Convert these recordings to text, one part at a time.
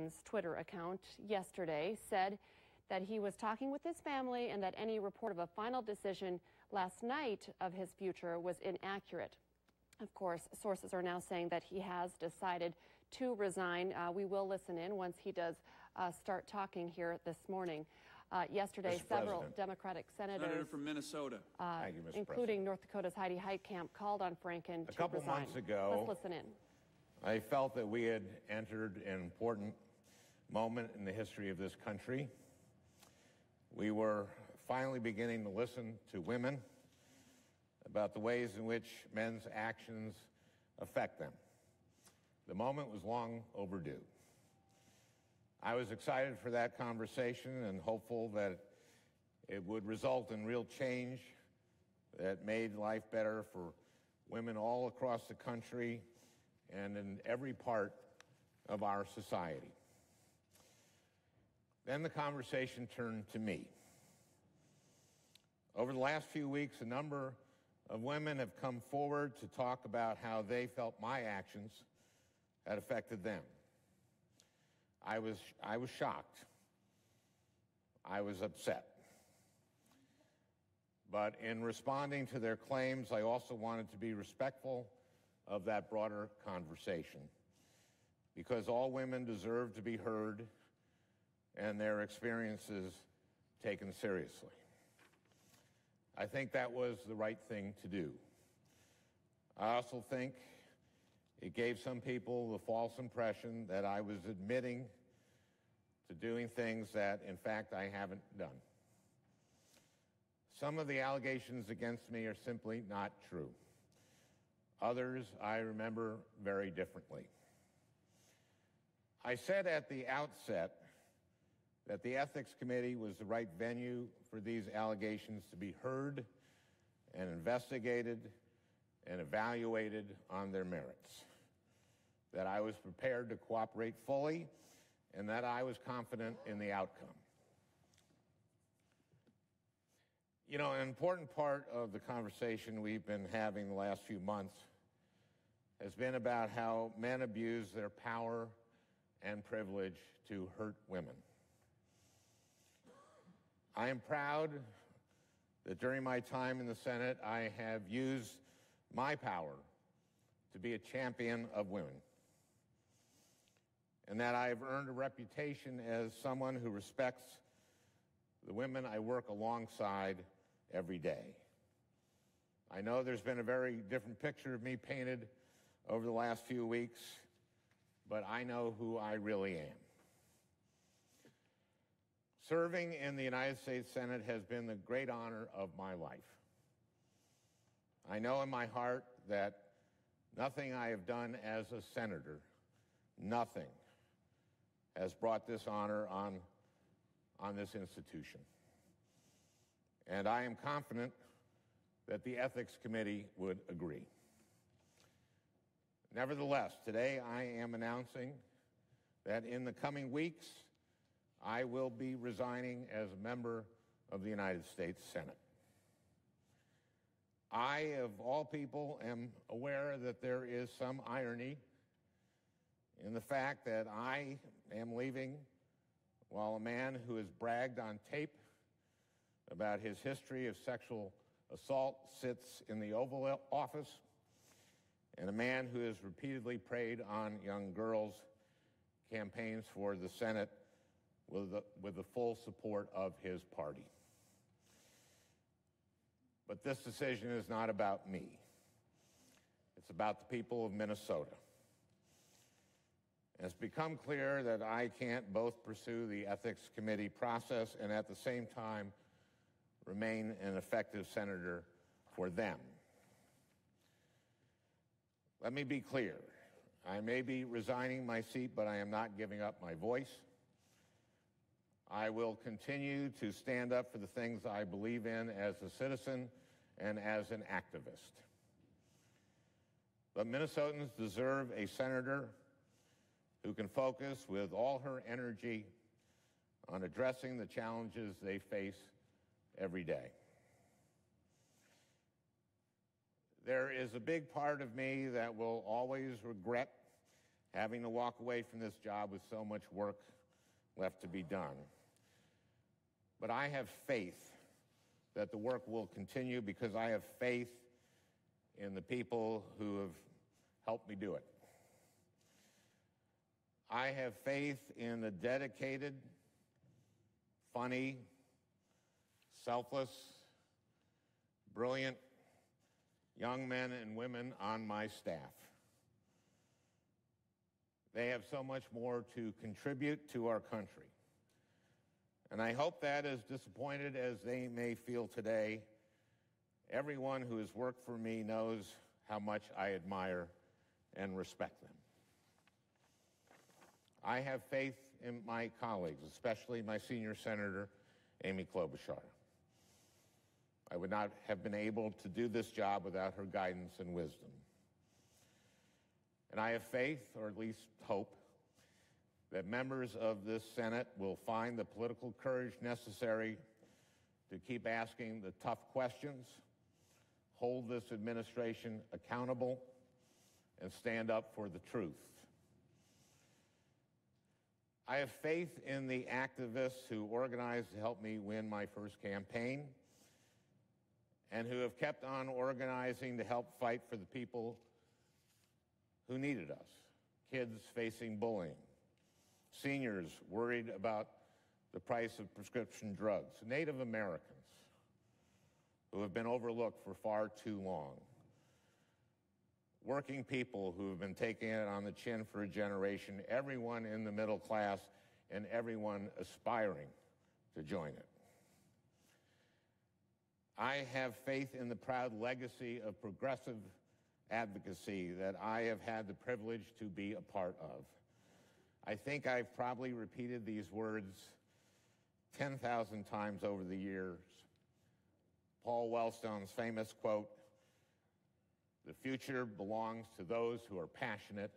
Franken's Twitter account yesterday said that he was talking with his family and that any report of a final decision last night of his future was inaccurate. Of course, sources are now saying that he has decided to resign. We will listen in once he does start talking here this morning. Yesterday, several Democratic senators, Senator from Minnesota, including North Dakota's Heidi Heitkamp, called on Franken to resign. A couple months ago, let's listen in. I felt that we had entered an important moment in the history of this country. We were finally beginning to listen to women about the ways in which men's actions affect them. The moment was long overdue. I was excited for that conversation and hopeful that it would result in real change that made life better for women all across the country and in every part of our society. Then the conversation turned to me. Over the last few weeks, a number of women have come forward to talk about how they felt my actions had affected them. I was shocked. I was upset. But in responding to their claims, I also wanted to be respectful of that broader conversation, because all women deserve to be heard and their experiences taken seriously. I think that was the right thing to do. I also think it gave some people the false impression that I was admitting to doing things that, in fact, I haven't done. Some of the allegations against me are simply not true. Others I remember very differently. I said at the outset that the Ethics Committee was the right venue for these allegations to be heard and investigated and evaluated on their merits, that I was prepared to cooperate fully, and that I was confident in the outcome. You know, an important part of the conversation we've been having the last few months has been about how men abuse their power and privilege to hurt women. I am proud that during my time in the Senate, I have used my power to be a champion of women, and that I have earned a reputation as someone who respects the women I work alongside every day. I know there's been a very different picture of me painted over the last few weeks, but I know who I really am. Serving in the United States Senate has been the great honor of my life. I know in my heart that nothing I have done as a senator, nothing, has brought this honor on this institution. And I am confident that the Ethics Committee would agree. Nevertheless, today I am announcing that in the coming weeks, I will be resigning as a member of the United States Senate. I, of all people, am aware that there is some irony in the fact that I am leaving while a man who has bragged on tape about his history of sexual assault sits in the Oval Office, and a man who has repeatedly preyed on young girls campaigns for the Senate with the full support of his party. But this decision is not about me. It's about the people of Minnesota. It's become clear that I can't both pursue the Ethics Committee process and at the same time remain an effective senator for them. Let me be clear. I may be resigning my seat, but I am not giving up my voice. I will continue to stand up for the things I believe in as a citizen and as an activist. But Minnesotans deserve a senator who can focus with all her energy on addressing the challenges they face every day. There is a big part of me that will always regret having to walk away from this job with so much work left to be done. But I have faith that the work will continue because I have faith in the people who have helped me do it. I have faith in the dedicated, funny, selfless, brilliant young men and women on my staff. They have so much more to contribute to our country. And I hope that, as disappointed as they may feel today, everyone who has worked for me knows how much I admire and respect them. I have faith in my colleagues, especially my senior senator, Amy Klobuchar. I would not have been able to do this job without her guidance and wisdom. And I have faith, or at least hope, that members of this Senate will find the political courage necessary to keep asking the tough questions, hold this administration accountable, and stand up for the truth. I have faith in the activists who organized to help me win my first campaign and who have kept on organizing to help fight for the people who needed us. Kids facing bullying, seniors worried about the price of prescription drugs, Native Americans who have been overlooked for far too long, working people who have been taking it on the chin for a generation, everyone in the middle class, and everyone aspiring to join it. I have faith in the proud legacy of progressive advocacy that I have had the privilege to be a part of. I think I've probably repeated these words 10,000 times over the years. Paul Wellstone's famous quote, "The future belongs to those who are passionate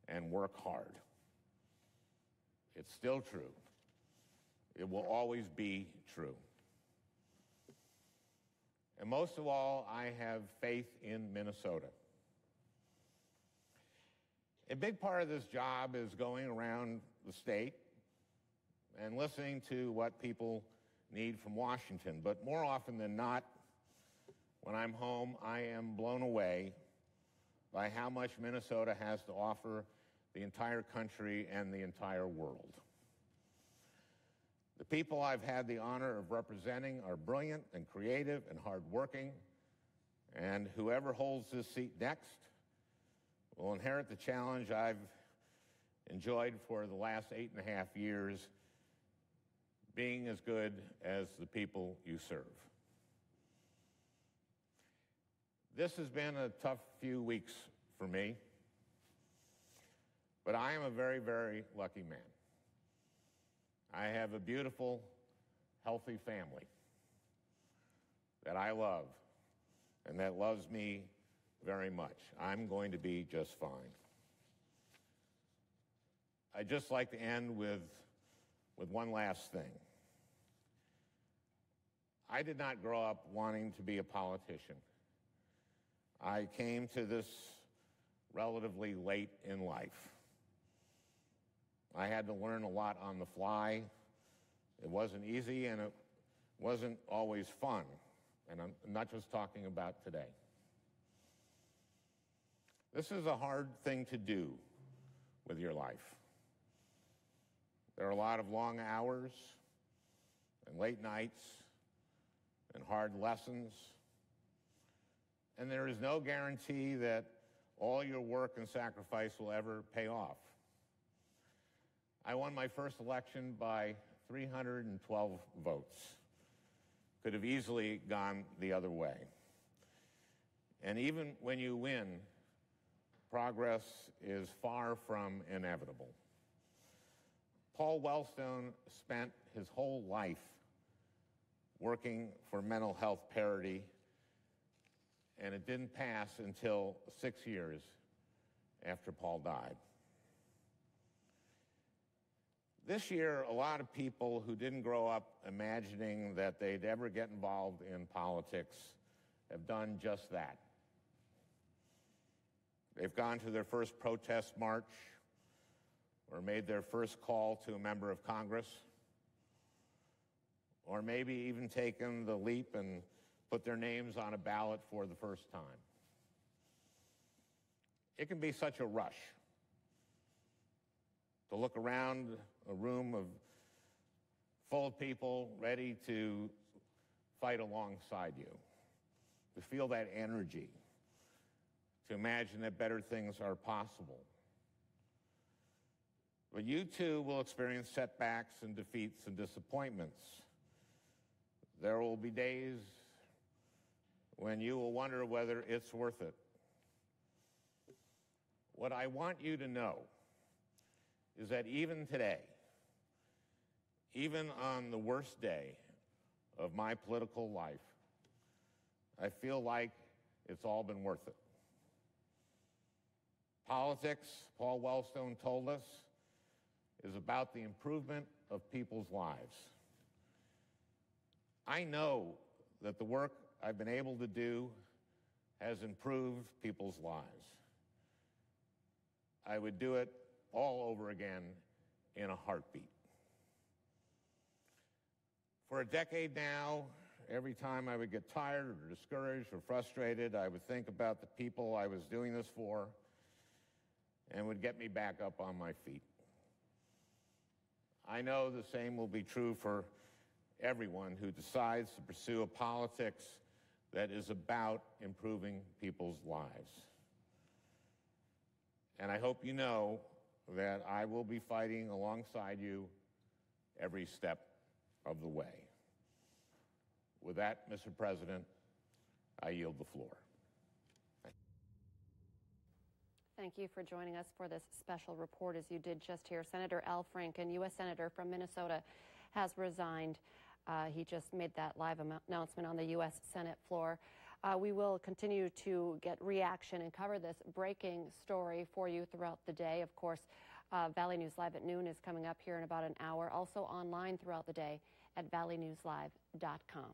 and work hard." It's still true. It will always be true. And most of all, I have faith in Minnesota. A big part of this job is going around the state and listening to what people need from Washington. But more often than not, when I'm home, I am blown away by how much Minnesota has to offer the entire country and the entire world. The people I've had the honor of representing are brilliant and creative and hardworking, and whoever holds this seat next will inherit the challenge I've enjoyed for the last 8.5 years, being as good as the people you serve. This has been a tough few weeks for me, but I am a very, very lucky man. I have a beautiful, healthy family that I love and that loves me very much. I'm going to be just fine. I'd just like to end with one last thing. I did not grow up wanting to be a politician. I came to this relatively late in life. I had to learn a lot on the fly. It wasn't easy, and it wasn't always fun. And I'm not just talking about today. This is a hard thing to do with your life. There are a lot of long hours and late nights and hard lessons. And there is no guarantee that all your work and sacrifice will ever pay off. I won my first election by 312 votes. Could have easily gone the other way. And even when you win, progress is far from inevitable. Paul Wellstone spent his whole life working for mental health parity, and it didn't pass until 6 years after Paul died. This year, a lot of people who didn't grow up imagining that they'd ever get involved in politics have done just that. They've gone to their first protest march, or made their first call to a member of Congress, or maybe even taken the leap and put their names on a ballot for the first time. It can be such a rush to look around a room full of people ready to fight alongside you, to feel that energy, to imagine that better things are possible. But you too will experience setbacks and defeats and disappointments. There will be days when you will wonder whether it's worth it. What I want you to know is that even today, even on the worst day of my political life, I feel like it's all been worth it. Politics, Paul Wellstone told us, is about the improvement of people's lives. I know that the work I've been able to do has improved people's lives. I would do it all over again in a heartbeat. For a decade now, every time I would get tired or discouraged or frustrated, I would think about the people I was doing this for and would get me back up on my feet. I know the same will be true for everyone who decides to pursue a politics that is about improving people's lives. And I hope you know that I will be fighting alongside you every step of the way. With that, Mr. President, I yield the floor. Thank you for joining us for this special report. As you did just hear, Senator Al Franken, U.S. Senator from Minnesota, has resigned. He just made that live announcement on the U.S. Senate floor. We will continue to get reaction and cover this breaking story for you throughout the day. Of course, Valley News Live at noon is coming up here in about an hour. Also online throughout the day at valleynewslive.com.